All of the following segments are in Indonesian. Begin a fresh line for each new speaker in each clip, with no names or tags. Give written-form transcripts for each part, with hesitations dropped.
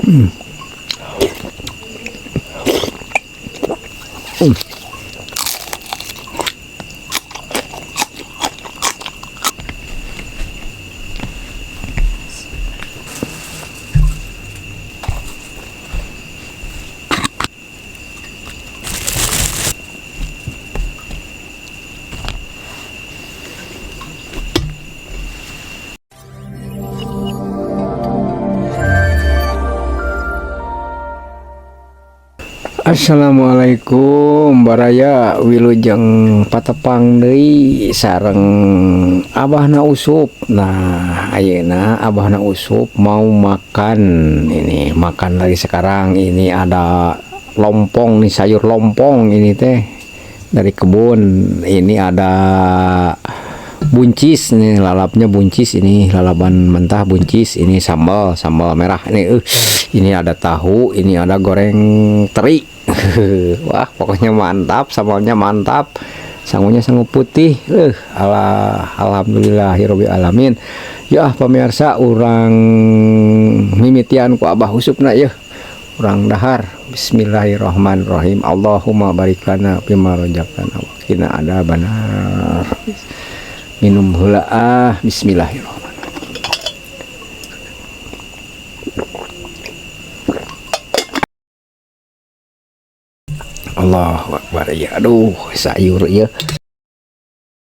Hmm. Hmm. Assalamualaikum baraya wilujeng patepang deui sareng Abahna Usup. Nah, ayeuna Abahna Usup mau makan ini, makan lagi sekarang. Ini ada lompong nih, sayur lompong ini teh dari kebun. Ini ada buncis nih, lalapnya buncis, ini lalapan mentah buncis, ini sambal merah ini ada tahu, ini ada goreng teri. Wah, pokoknya mantap, sambalnya mantap, sangunya sangu putih. Alhamdulillahirabbil alamin. Ya pemirsa, urang mimitian ku Abah Usupna ya, urang dahar. Bismillahirrahmanirrahim. Allahumma barikana bima razaqtana wa qina adzabannar. Minum heula bismillahirrahmanirrahim. Allahu Akbar ya. Aduh, sayur ya.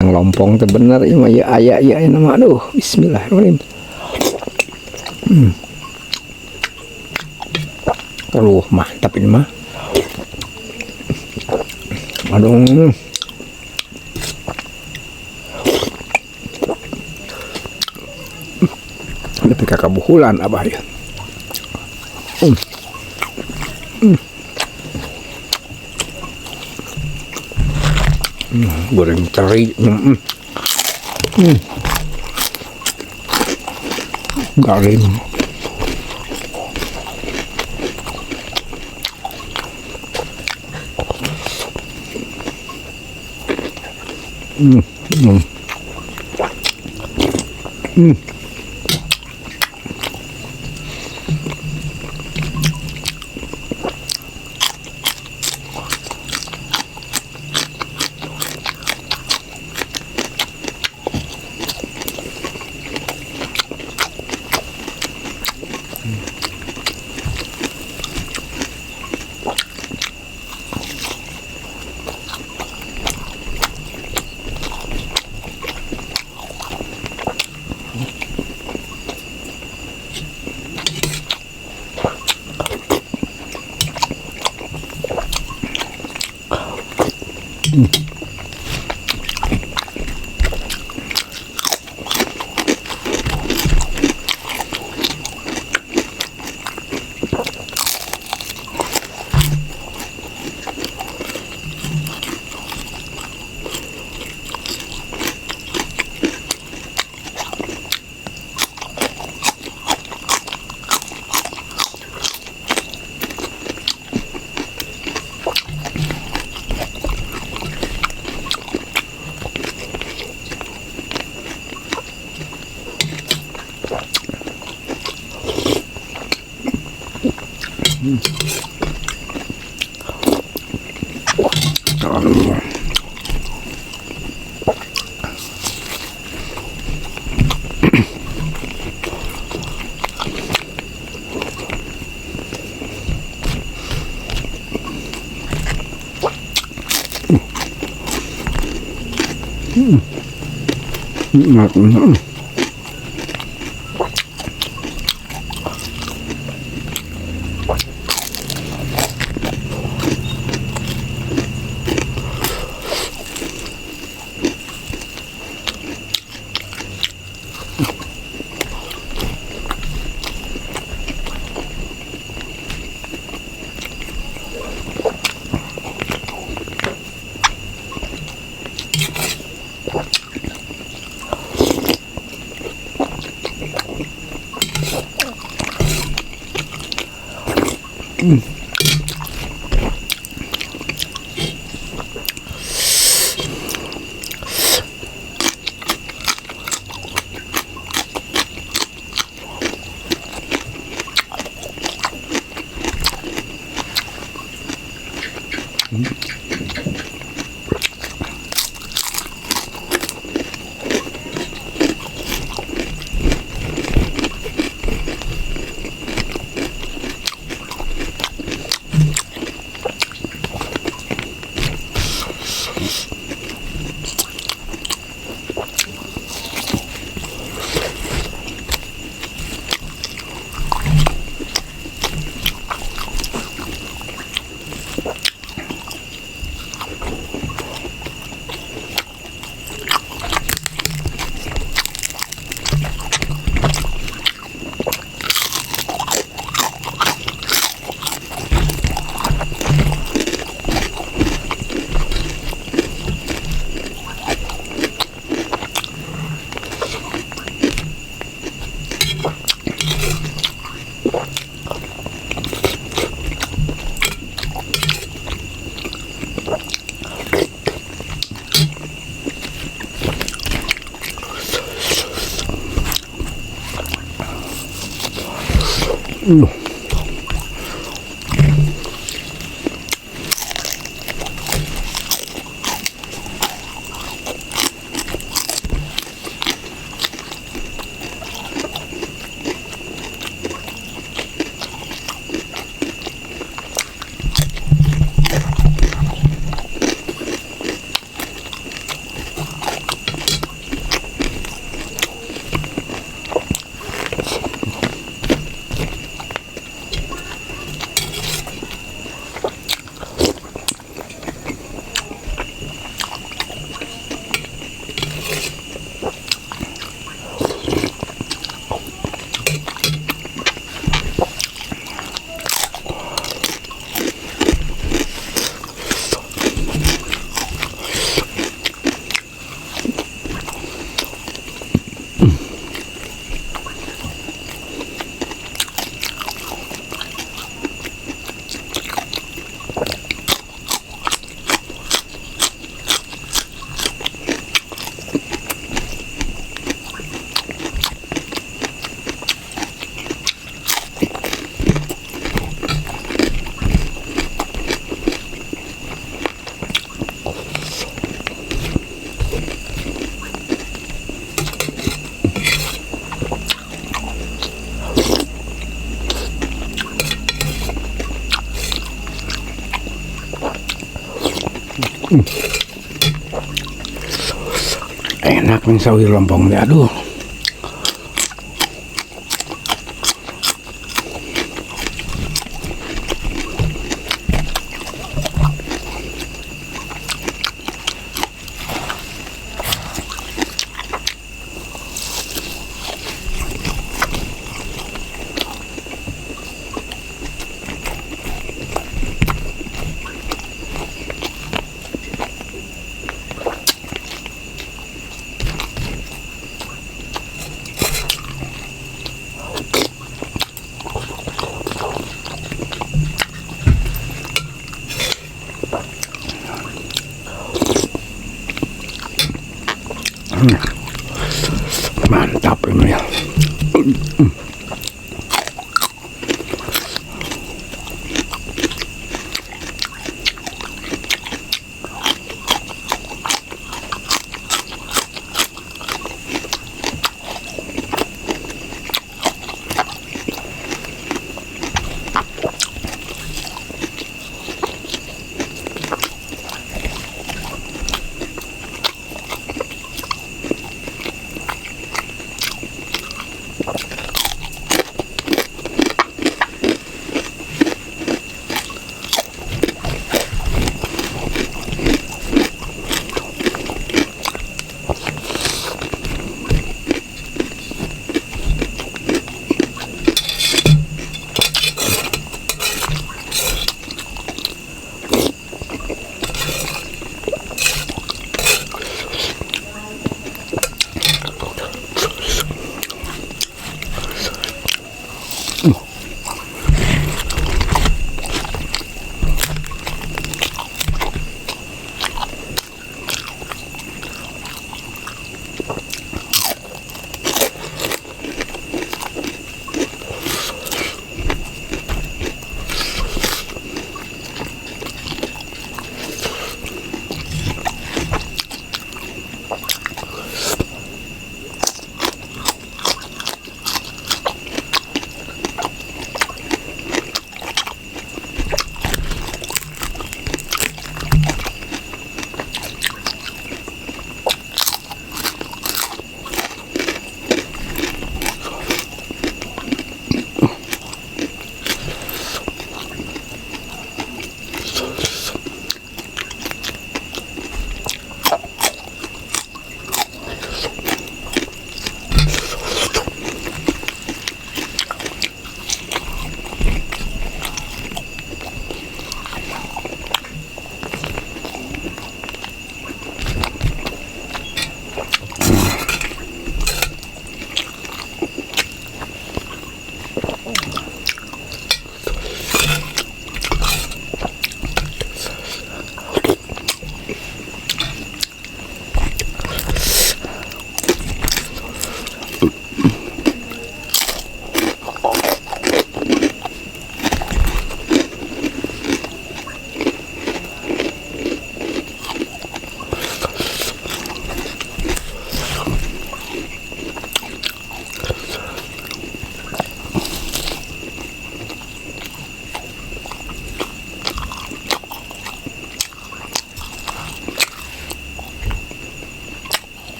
Yang lompong teh bener ya, ya aya ya nama. Aduh, bismillahirrahmanirrahim. Aduh, mantap ini mah. Aduh. Tapi kakabuhulan Abah ya. Goreng teri. Garing.
Enak nih sawi lompong nih, aduh. Mantap ini.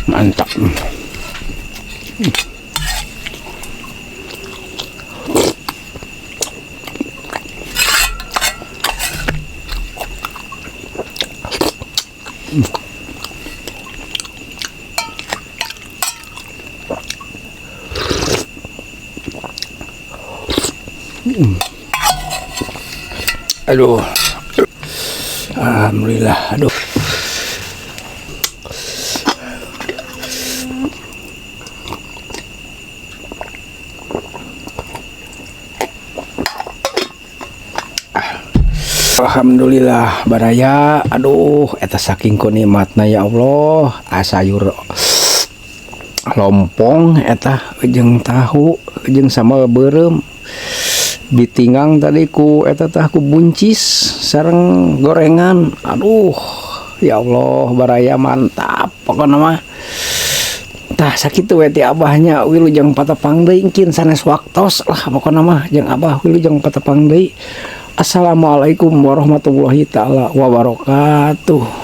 Mantap. Aduh. Alhamdulillah. Aduh. Alhamdulillah baraya. Aduh, eta saking ku nikmatna ya Allah. Sayur lompong eta jeung tahu jeung sambal beureum ditinggang tadi ku eta tah ku buncis sareng gorengan. Aduh, ya Allah baraya mantap pokona mah. Tah sakitu we ti abahnya wilujeng patepang deui engkin sanes waktos lah pokona mah jeung abah wilujeng patepang deui. Assalamualaikum warahmatullahi taala wabarakatuh.